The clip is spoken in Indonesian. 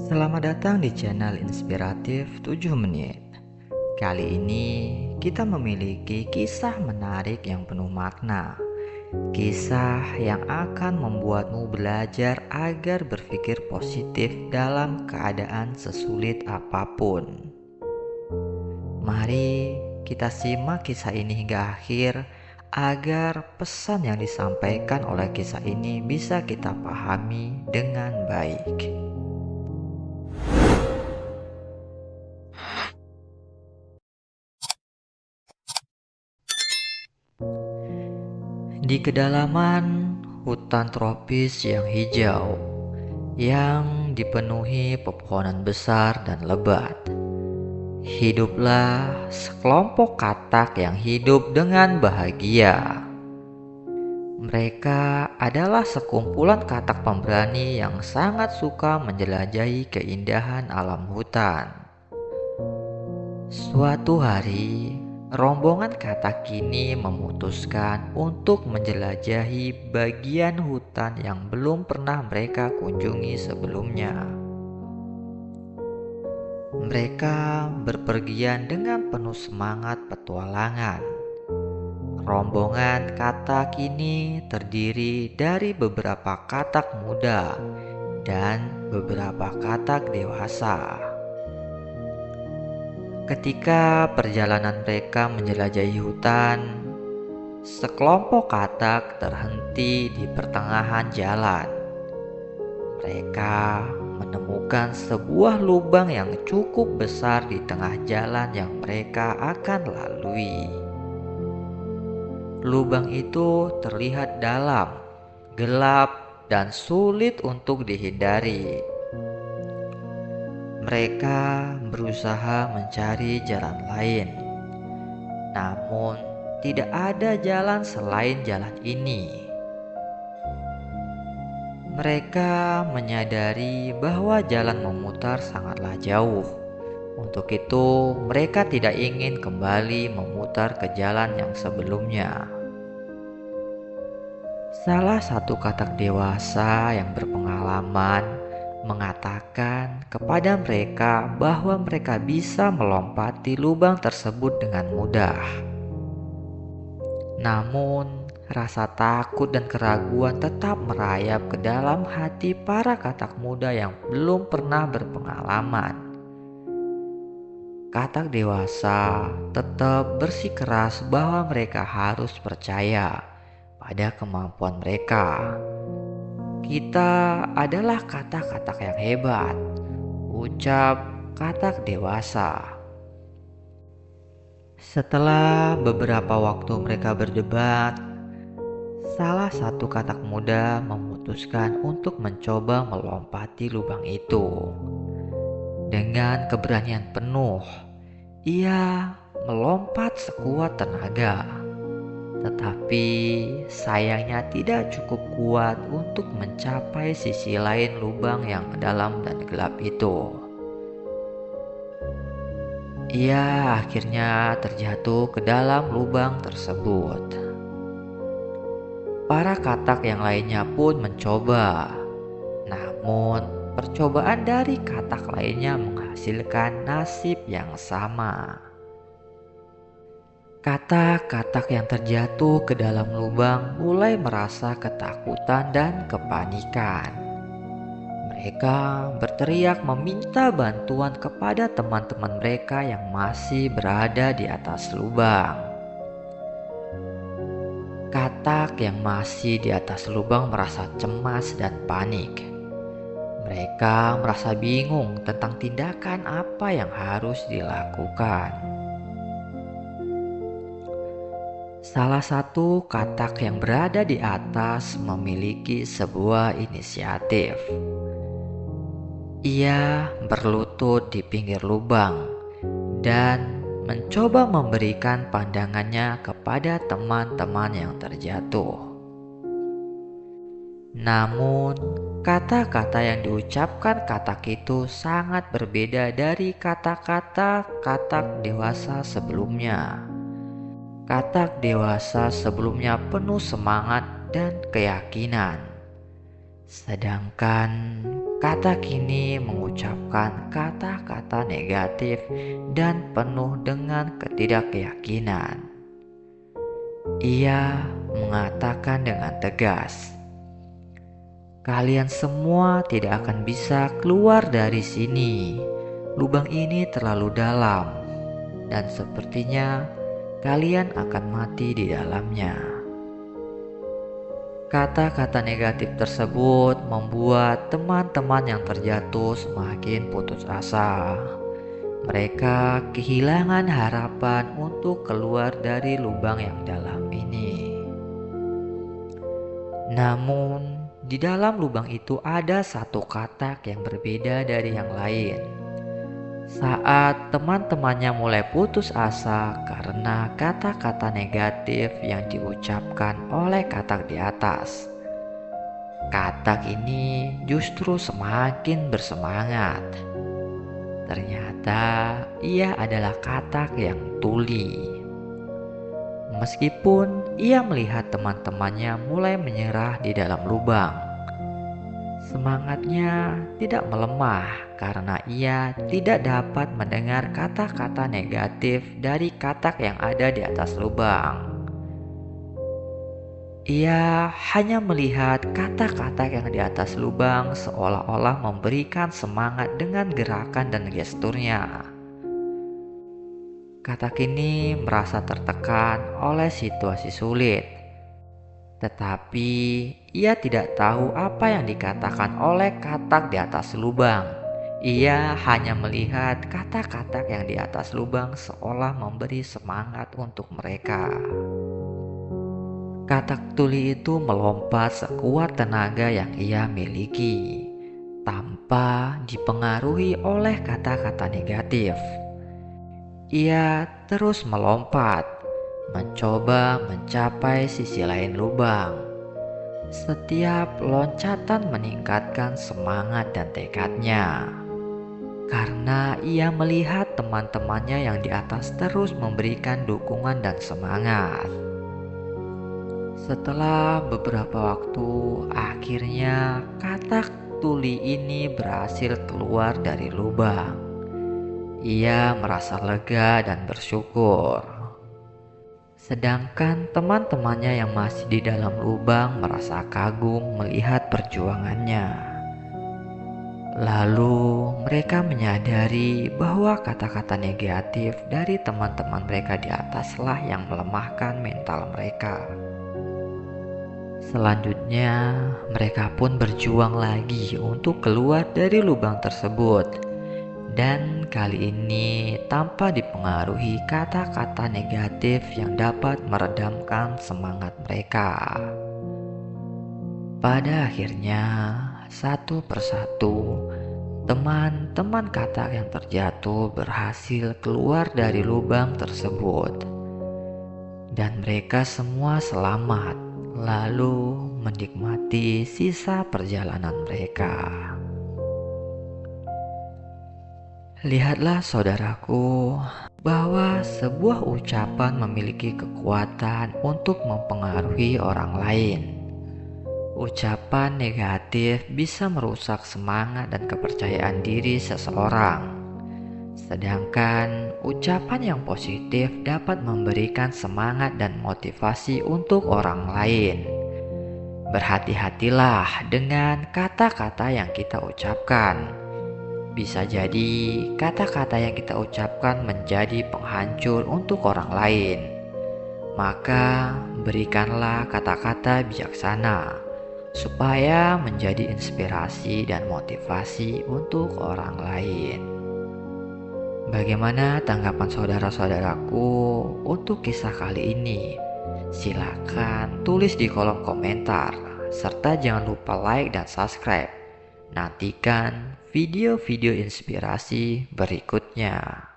Selamat datang di channel Inspiratif 7 Menit. Kali ini kita memiliki kisah menarik yang penuh makna. Kisah yang akan membuatmu belajar agar berpikir positif dalam keadaan sesulit apapun. Mari kita simak kisah ini hingga akhir agar pesan yang disampaikan oleh kisah ini bisa kita pahami dengan baik. Di kedalaman hutan tropis yang hijau, yang dipenuhi pepohonan besar dan lebat, hiduplah sekelompok katak yang hidup dengan bahagia. Mereka adalah sekumpulan katak pemberani yang sangat suka menjelajahi keindahan alam hutan. Suatu hari, rombongan katak ini memutuskan untuk menjelajahi bagian hutan yang belum pernah mereka kunjungi sebelumnya. Mereka berpergian dengan penuh semangat petualangan. Rombongan katak ini terdiri dari beberapa katak muda dan beberapa katak dewasa. Ketika perjalanan mereka menjelajahi hutan, sekelompok katak terhenti di pertengahan jalan. Mereka menemukan sebuah lubang yang cukup besar di tengah jalan yang mereka akan lalui. Lubang itu terlihat dalam, gelap, dan sulit untuk dihindari. Mereka berusaha mencari jalan lain, namun tidak ada jalan selain jalan ini. Mereka menyadari bahwa jalan memutar sangatlah jauh. Untuk itu, mereka tidak ingin kembali memutar ke jalan yang sebelumnya. Salah satu katak dewasa yang berpengalaman mengatakan kepada mereka bahwa mereka bisa melompati lubang tersebut dengan mudah. Namun, rasa takut dan keraguan tetap merayap ke dalam hati para katak muda yang belum pernah berpengalaman. Katak dewasa tetap bersikeras bahwa mereka harus percaya pada kemampuan mereka. Kita adalah katak-katak yang hebat, ucap katak dewasa. Setelah beberapa waktu mereka berdebat, salah satu katak muda memutuskan untuk mencoba melompati lubang itu. Dengan keberanian penuh, ia melompat sekuat tenaga. Tetapi sayangnya tidak cukup kuat untuk mencapai sisi lain lubang yang dalam dan gelap itu. Ia akhirnya terjatuh ke dalam lubang tersebut. Para katak yang lainnya pun mencoba. Namun percobaan dari katak lainnya menghasilkan nasib yang sama. Katak-katak yang terjatuh ke dalam lubang mulai merasa ketakutan dan kepanikan. Mereka berteriak meminta bantuan kepada teman-teman mereka yang masih berada di atas lubang. Katak yang masih di atas lubang merasa cemas dan panik. Mereka merasa bingung tentang tindakan apa yang harus dilakukan. Salah satu katak yang berada di atas memiliki sebuah inisiatif. Ia berlutut di pinggir lubang dan mencoba memberikan pandangannya kepada teman-teman yang terjatuh. Namun, kata-kata yang diucapkan katak itu sangat berbeda dari kata-kata katak dewasa sebelumnya. Katak dewasa sebelumnya penuh semangat dan keyakinan. Sedangkan katak ini mengucapkan mengucapkan kata-kata negatif dan penuh dengan ketidakyakinan. Ia mengatakan dengan tegas, "Kalian semua tidak akan bisa keluar dari sini. Lubang ini terlalu dalam, dan sepertinya kalian akan mati di dalamnya." Kata-kata negatif tersebut membuat teman-teman yang terjatuh semakin putus asa. Mereka kehilangan harapan untuk keluar dari lubang yang dalam ini. Namun, di dalam lubang itu ada satu katak yang berbeda dari yang lain. Saat teman-temannya mulai putus asa karena kata-kata negatif yang diucapkan oleh katak di atas, katak ini justru semakin bersemangat. Ternyata ia adalah katak yang tuli. Meskipun ia melihat teman-temannya mulai menyerah di dalam lubang, semangatnya tidak melemah karena ia tidak dapat mendengar kata-kata negatif dari katak yang ada di atas lubang. Ia hanya melihat kata-kata yang di atas lubang seolah-olah memberikan semangat dengan gerakan dan gesturnya. Katak ini merasa tertekan oleh situasi sulit, tetapi ia tidak tahu apa yang dikatakan oleh katak di atas lubang. Ia hanya melihat kata-kata yang di atas lubang seolah memberi semangat untuk mereka. Katak tuli itu melompat sekuat tenaga yang ia miliki, tanpa dipengaruhi oleh kata-kata negatif. Ia terus melompat, mencoba mencapai sisi lain lubang. Setiap loncatan meningkatkan semangat dan tekadnya, karena ia melihat teman-temannya yang di atas terus memberikan dukungan dan semangat. Setelah beberapa waktu, akhirnya katak tuli ini berhasil keluar dari lubang. Ia merasa lega dan bersyukur. Sedangkan teman-temannya yang masih di dalam lubang merasa kagum melihat perjuangannya. Lalu mereka menyadari bahwa kata-kata negatif dari teman-teman mereka di ataslah yang melemahkan mental mereka. Selanjutnya, mereka pun berjuang lagi untuk keluar dari lubang tersebut. Dan kali ini tanpa dipengaruhi kata-kata negatif yang dapat meredamkan semangat mereka. Pada akhirnya, satu persatu, teman-teman katak yang terjatuh berhasil keluar dari lubang tersebut. Dan mereka semua selamat, lalu menikmati sisa perjalanan mereka. Lihatlah saudaraku, bahwa sebuah ucapan memiliki kekuatan untuk mempengaruhi orang lain. Ucapan negatif bisa merusak semangat dan kepercayaan diri seseorang. Sedangkan ucapan yang positif dapat memberikan semangat dan motivasi untuk orang lain. Berhati-hatilah dengan kata-kata yang kita ucapkan. Bisa jadi kata-kata yang kita ucapkan menjadi penghancur untuk orang lain. Maka berikanlah kata-kata bijaksana supaya menjadi inspirasi dan motivasi untuk orang lain. Bagaimana tanggapan saudara-saudaraku untuk kisah kali ini? Silakan tulis di kolom komentar, serta jangan lupa like dan subscribe. Nantikan video-video inspirasi berikutnya.